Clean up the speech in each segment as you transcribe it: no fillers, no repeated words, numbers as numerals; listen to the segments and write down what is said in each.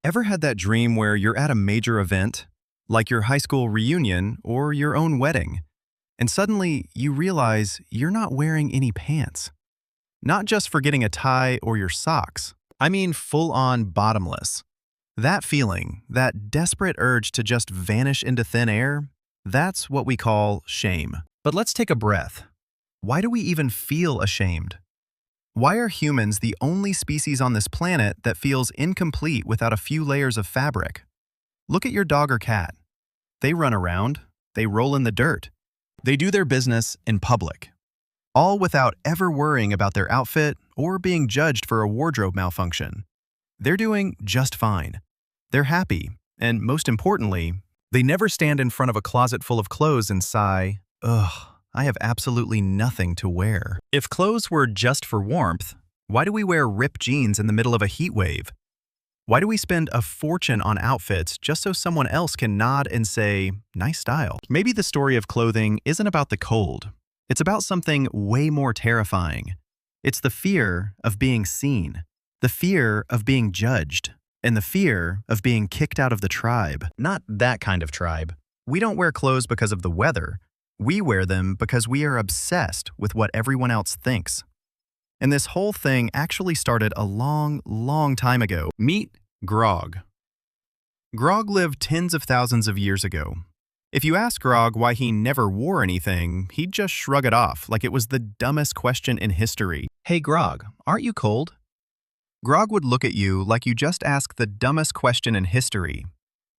Ever had that dream where you're at a major event, like your high school reunion or your own wedding, and suddenly you realize you're not wearing any pants? Not just forgetting a tie or your socks. I mean full-on bottomless. That feeling, that desperate urge to just vanish into thin air, that's what we call shame. But let's take a breath. Why do we even feel ashamed? Why are humans the only species on this planet that feels incomplete without a few layers of fabric? Look at your dog or cat. They run around, they roll in the dirt, they do their business in public, all without ever worrying about their outfit or being judged for a wardrobe malfunction. They're doing just fine. They're happy, and most importantly, they never stand in front of a closet full of clothes and sigh, "Ugh, I have absolutely nothing to wear." If clothes were just for warmth, why do we wear ripped jeans in the middle of a heat wave? Why do we spend a fortune on outfits just so someone else can nod and say, "Nice style"? Maybe the story of clothing isn't about the cold. It's about something way more terrifying. It's the fear of being seen, the fear of being judged, and the fear of being kicked out of the tribe. Not that kind of tribe. We don't wear clothes because of the weather. We wear them because we are obsessed with what everyone else thinks. And this whole thing actually started a long, long time ago. Meet Grog. Grog lived tens of thousands of years ago. If you ask Grog why he never wore anything, he'd just shrug it off like it was the dumbest question in history. "Hey Grog, aren't you cold?" Grog would look at you like you just asked the dumbest question in history.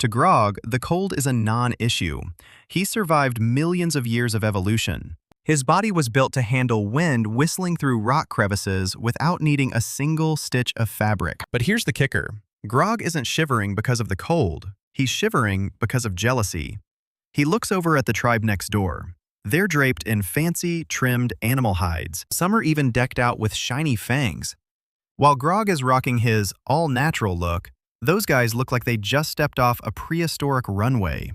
To Grog, the cold is a non-issue. He survived millions of years of evolution. His body was built to handle wind whistling through rock crevices without needing a single stitch of fabric. But here's the kicker. Grog isn't shivering because of the cold. He's shivering because of jealousy. He looks over at the tribe next door. They're draped in fancy, trimmed animal hides. Some are even decked out with shiny fangs. While Grog is rocking his all-natural look, those guys look like they just stepped off a prehistoric runway.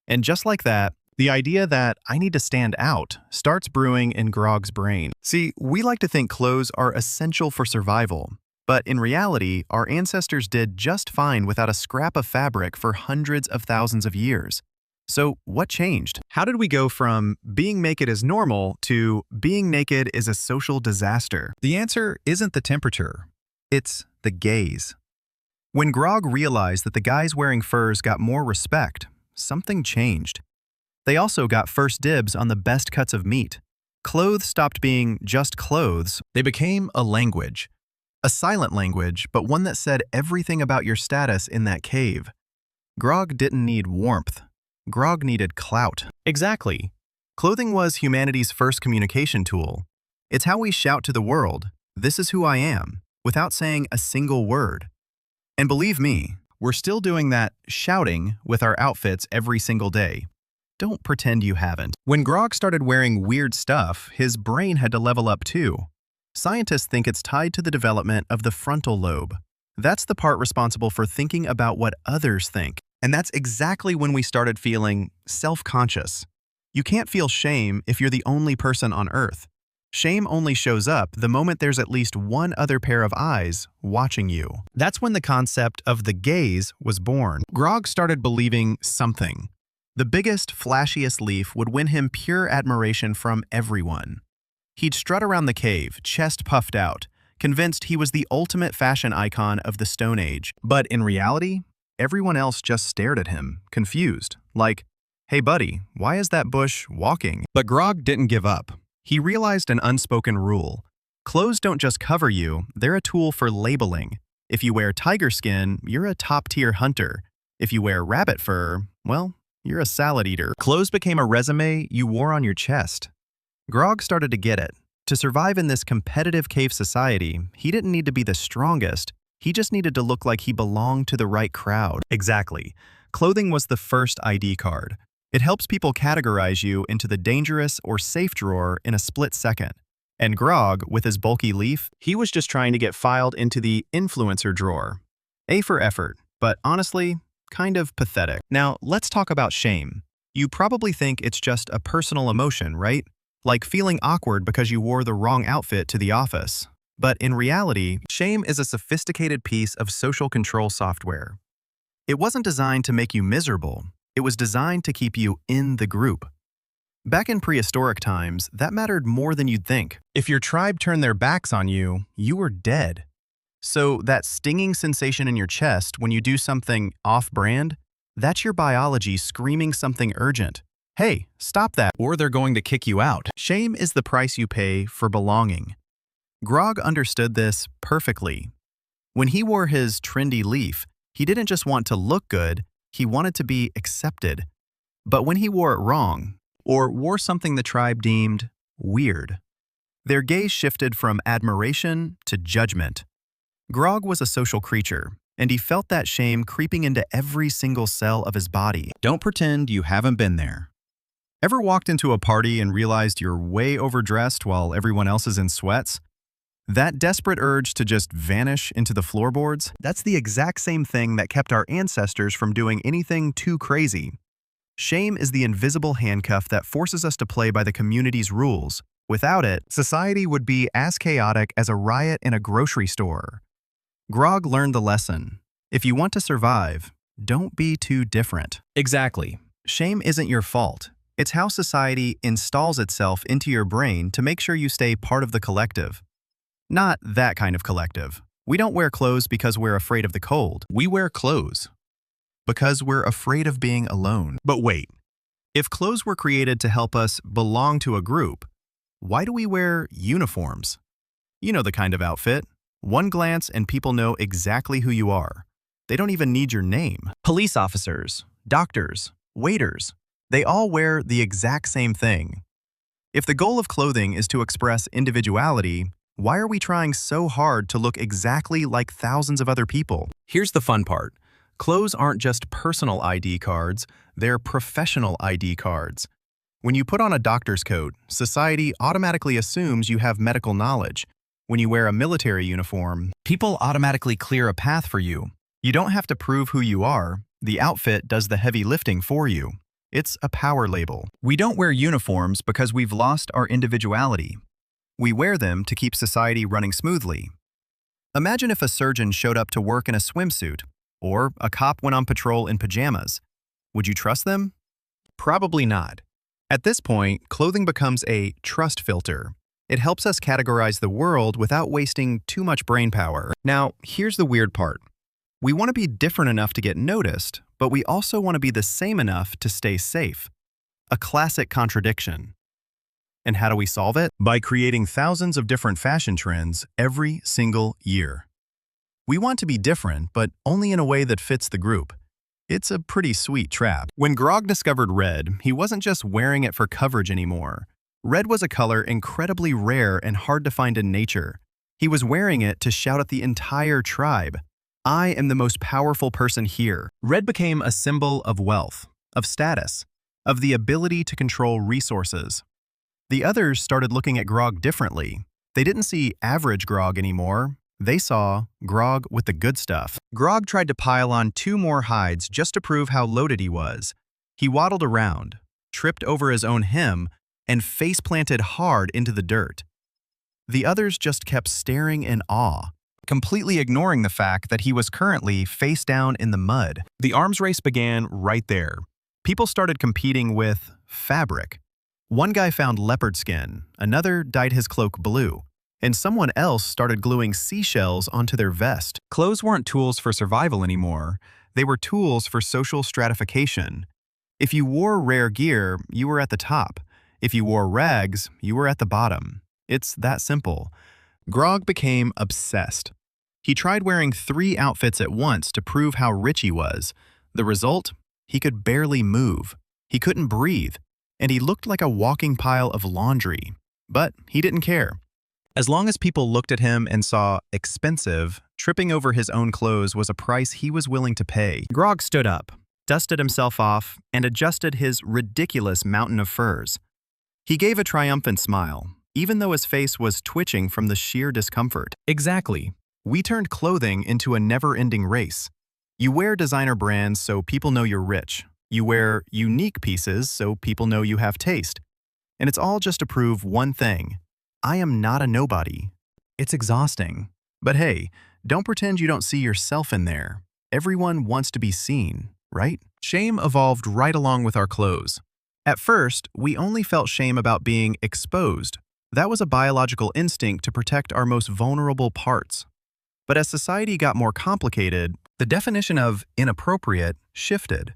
And just like that, the idea that I need to stand out starts brewing in Grog's brain. See, we like to think clothes are essential for survival, but in reality, our ancestors did just fine without a scrap of fabric for hundreds of thousands of years. So what changed? How did we go from being naked is normal to being naked is a social disaster? The answer isn't the temperature. It's the gaze. When Grog realized that the guys wearing furs got more respect, something changed. They also got first dibs on the best cuts of meat. Clothes stopped being just clothes. They became a language. A silent language, but one that said everything about your status in that cave. Grog didn't need warmth. Grog needed clout. Exactly. Clothing was humanity's first communication tool. It's how we shout to the world, "This is who I am," without saying a single word. And believe me, we're still doing that shouting with our outfits every single day. Don't pretend you haven't. When Grog started wearing weird stuff, his brain had to level up too. Scientists think it's tied to the development of the frontal lobe. That's the part responsible for thinking about what others think. And that's exactly when we started feeling self-conscious. You can't feel shame if you're the only person on Earth. Shame only shows up the moment there's at least one other pair of eyes watching you. That's when the concept of the gaze was born. Grog started believing something. The biggest, flashiest leaf would win him pure admiration from everyone. He'd strut around the cave, chest puffed out, convinced he was the ultimate fashion icon of the Stone Age. But in reality, everyone else just stared at him, confused, like, "Hey buddy, why is that bush walking?" But Grog didn't give up. He realized an unspoken rule. Clothes don't just cover you, they're a tool for labeling. If you wear tiger skin, you're a top-tier hunter. If you wear rabbit fur, well, you're a salad eater. Clothes became a resume you wore on your chest. Grog started to get it. To survive in this competitive cave society, he didn't need to be the strongest. He just needed to look like he belonged to the right crowd. Exactly. Clothing was the first ID card. It helps people categorize you into the dangerous or safe drawer in a split second. And Grog, with his bulky leaf, he was just trying to get filed into the influencer drawer. A for effort, but honestly, kind of pathetic. Now, let's talk about shame. You probably think it's just a personal emotion, right? Like feeling awkward because you wore the wrong outfit to the office. But in reality, shame is a sophisticated piece of social control software. It wasn't designed to make you miserable. It was designed to keep you in the group. Back in prehistoric times, that mattered more than you'd think. If your tribe turned their backs on you, you were dead. So that stinging sensation in your chest when you do something off-brand, that's your biology screaming something urgent. Hey, stop that, or they're going to kick you out. Shame is the price you pay for belonging. Grog understood this perfectly. When he wore his trendy leaf, he didn't just want to look good, he wanted to be accepted. But when he wore it wrong, or wore something the tribe deemed weird, their gaze shifted from admiration to judgment. Grog was a social creature, and he felt that shame creeping into every single cell of his body. Don't pretend you haven't been there. Ever walked into a party and realized you're way overdressed while everyone else is in sweats? That desperate urge to just vanish into the floorboards, that's the exact same thing that kept our ancestors from doing anything too crazy. Shame is the invisible handcuff that forces us to play by the community's rules. Without it, society would be as chaotic as a riot in a grocery store. Grog learned the lesson. If you want to survive, don't be too different. Exactly. Shame isn't your fault. It's how society installs itself into your brain to make sure you stay part of the collective. Not that kind of collective. We don't wear clothes because we're afraid of the cold. We wear clothes because we're afraid of being alone. But wait, if clothes were created to help us belong to a group, why do we wear uniforms? You know the kind of outfit. One glance and people know exactly who you are. They don't even need your name. Police officers, doctors, waiters, they all wear the exact same thing. If the goal of clothing is to express individuality, why are we trying so hard to look exactly like thousands of other people? Here's the fun part. Clothes aren't just personal ID cards, they're professional ID cards. When you put on a doctor's coat, society automatically assumes you have medical knowledge. When you wear a military uniform, people automatically clear a path for you. You don't have to prove who you are. The outfit does the heavy lifting for you. It's a power label. We don't wear uniforms because we've lost our individuality. We wear them to keep society running smoothly. Imagine if a surgeon showed up to work in a swimsuit, or a cop went on patrol in pajamas. Would you trust them? Probably not. At this point, clothing becomes a trust filter. It helps us categorize the world without wasting too much brain power. Now, here's the weird part. We want to be different enough to get noticed, but we also want to be the same enough to stay safe. A classic contradiction. And how do we solve it? By creating thousands of different fashion trends every single year. We want to be different, but only in a way that fits the group. It's a pretty sweet trap. When Grog discovered red, he wasn't just wearing it for coverage anymore. Red was a color incredibly rare and hard to find in nature. He was wearing it to shout at the entire tribe, "I am the most powerful person here." Red became a symbol of wealth, of status, of the ability to control resources. The others started looking at Grog differently. They didn't see average Grog anymore. They saw Grog with the good stuff. Grog tried to pile on 2 more hides just to prove how loaded he was. He waddled around, tripped over his own hem, and face-planted hard into the dirt. The others just kept staring in awe, completely ignoring the fact that he was currently face down in the mud. The arms race began right there. People started competing with fabric. One guy found leopard skin, another dyed his cloak blue, and someone else started gluing seashells onto their vest. Clothes weren't tools for survival anymore. They were tools for social stratification. If you wore rare gear, you were at the top. If you wore rags, you were at the bottom. It's that simple. Grog became obsessed. He tried wearing 3 outfits at once to prove how rich he was. The result? He could barely move. He couldn't breathe. And he looked like a walking pile of laundry. But he didn't care. As long as people looked at him and saw expensive, tripping over his own clothes was a price he was willing to pay. Grog stood up, dusted himself off, and adjusted his ridiculous mountain of furs. He gave a triumphant smile, even though his face was twitching from the sheer discomfort. Exactly. We turned clothing into a never-ending race. You wear designer brands so people know you're rich. You wear unique pieces so people know you have taste. And it's all just to prove one thing. I am not a nobody. It's exhausting. But hey, don't pretend you don't see yourself in there. Everyone wants to be seen, right? Shame evolved right along with our clothes. At first, we only felt shame about being exposed. That was a biological instinct to protect our most vulnerable parts. But as society got more complicated, the definition of inappropriate shifted.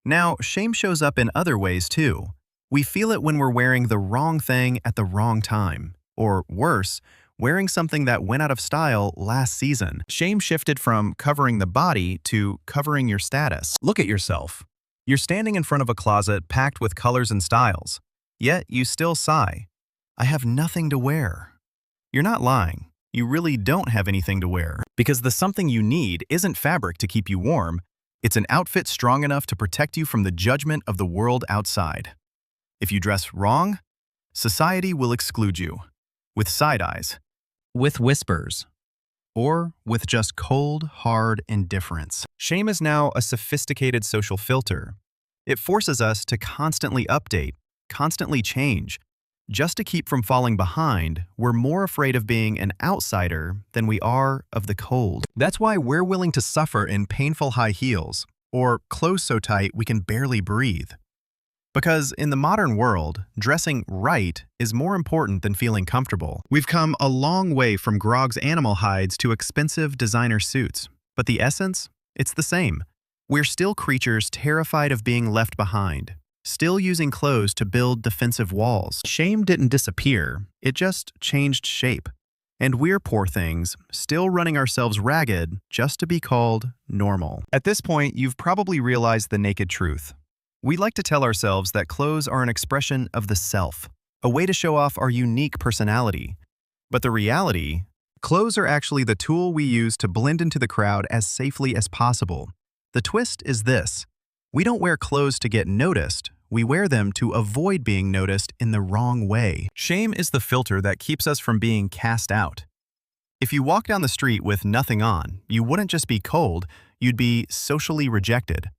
Now, shame shows up in other ways too. We feel it when we're wearing the wrong thing at the wrong time. Or worse, wearing something that went out of style last season. Shame shifted from covering the body to covering your status. Look at yourself. You're standing in front of a closet packed with colors and styles. Yet you still sigh, "I have nothing to wear." You're not lying. You really don't have anything to wear. Because the something you need isn't fabric to keep you warm. It's an outfit strong enough to protect you from the judgment of the world outside. If you dress wrong, society will exclude you. With side eyes. With whispers. Or with just cold, hard indifference. Shame is now a sophisticated social filter. It forces us to constantly update, constantly change. Just to keep from falling behind, we're more afraid of being an outsider than we are of the cold. That's why we're willing to suffer in painful high heels, or clothes so tight we can barely breathe. Because in the modern world, dressing right is more important than feeling comfortable. We've come a long way from Grog's animal hides to expensive designer suits. But the essence? It's the same. We're still creatures terrified of being left behind, still using clothes to build defensive walls. Shame didn't disappear, it just changed shape. And we're, poor things, still running ourselves ragged just to be called normal. At this point, you've probably realized the naked truth. We like to tell ourselves that clothes are an expression of the self, a way to show off our unique personality. But the reality, clothes are actually the tool we use to blend into the crowd as safely as possible. The twist is this: we don't wear clothes to get noticed, we wear them to avoid being noticed in the wrong way. Shame is the filter that keeps us from being cast out. If you walk down the street with nothing on, you wouldn't just be cold, you'd be socially rejected.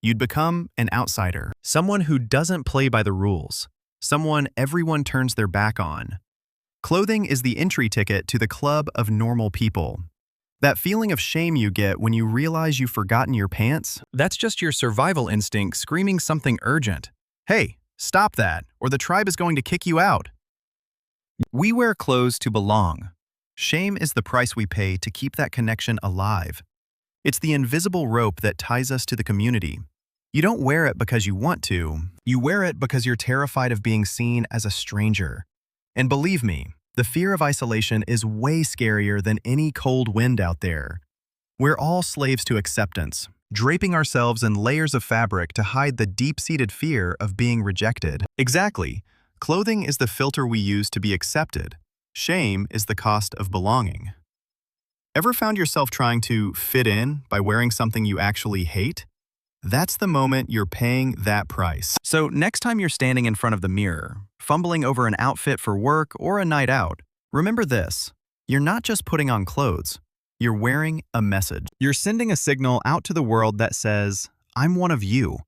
You'd become an outsider, someone who doesn't play by the rules, someone everyone turns their back on. Clothing is the entry ticket to the club of normal people. That feeling of shame you get when you realize you've forgotten your pants, that's just your survival instinct screaming something urgent. Hey, stop that, or the tribe is going to kick you out. We wear clothes to belong. Shame is the price we pay to keep that connection alive. It's the invisible rope that ties us to the community. You don't wear it because you want to. You wear it because you're terrified of being seen as a stranger. And believe me, the fear of isolation is way scarier than any cold wind out there. We're all slaves to acceptance, draping ourselves in layers of fabric to hide the deep-seated fear of being rejected. Exactly. Clothing is the filter we use to be accepted. Shame is the cost of belonging. Ever found yourself trying to fit in by wearing something you actually hate? That's the moment you're paying that price. So next time you're standing in front of the mirror, fumbling over an outfit for work or a night out, remember this: you're not just putting on clothes, you're wearing a message. You're sending a signal out to the world that says, "I'm one of you."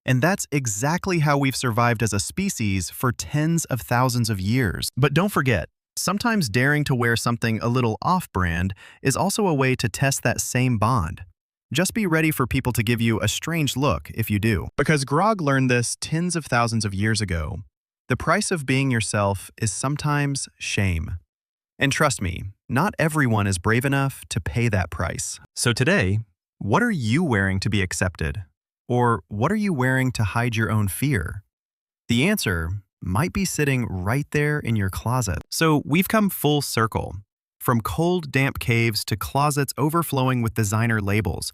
And that's exactly how we've survived as a species for tens of thousands of years. But don't forget, sometimes daring to wear something a little off-brand is also a way to test that same bond. Just be ready for people to give you a strange look if you do. Because Grog learned this tens of thousands of years ago. The price of being yourself is sometimes shame. And trust me, not everyone is brave enough to pay that price. So today, what are you wearing to be accepted? Or what are you wearing to hide your own fear? The answer might be sitting right there in your closet. So we've come full circle. From cold, damp caves to closets overflowing with designer labels.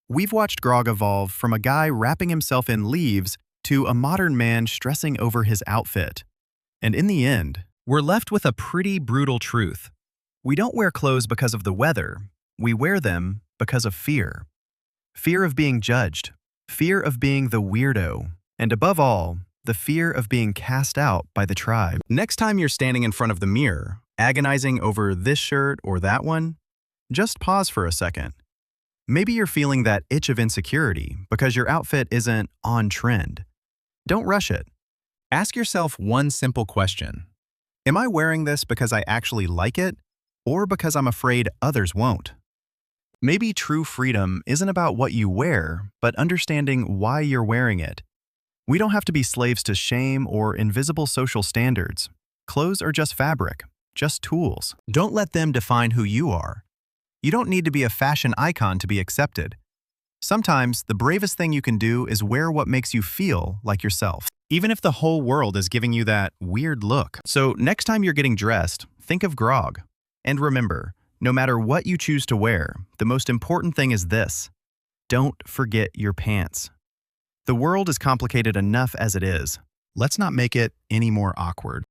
We've watched Grog evolve from a guy wrapping himself in leaves to a modern man stressing over his outfit. And in the end, we're left with a pretty brutal truth. We don't wear clothes because of the weather. We wear them because of fear. Fear of being judged. Fear of being the weirdo. And above all, the fear of being cast out by the tribe. Next time you're standing in front of the mirror, agonizing over this shirt or that one, just pause for a second. Maybe you're feeling that itch of insecurity because your outfit isn't on trend. Don't rush it. Ask yourself one simple question. Am I wearing this because I actually like it? or because I'm afraid others won't. Maybe true freedom isn't about what you wear, but understanding why you're wearing it. We don't have to be slaves to shame or invisible social standards. Clothes are just fabric, just tools. Don't let them define who you are. You don't need to be a fashion icon to be accepted. Sometimes, the bravest thing you can do is wear what makes you feel like yourself, even if the whole world is giving you that weird look. So next time you're getting dressed, think of Grog. And remember, no matter what you choose to wear, the most important thing is this: don't forget your pants. The world is complicated enough as it is. Let's not make it any more awkward.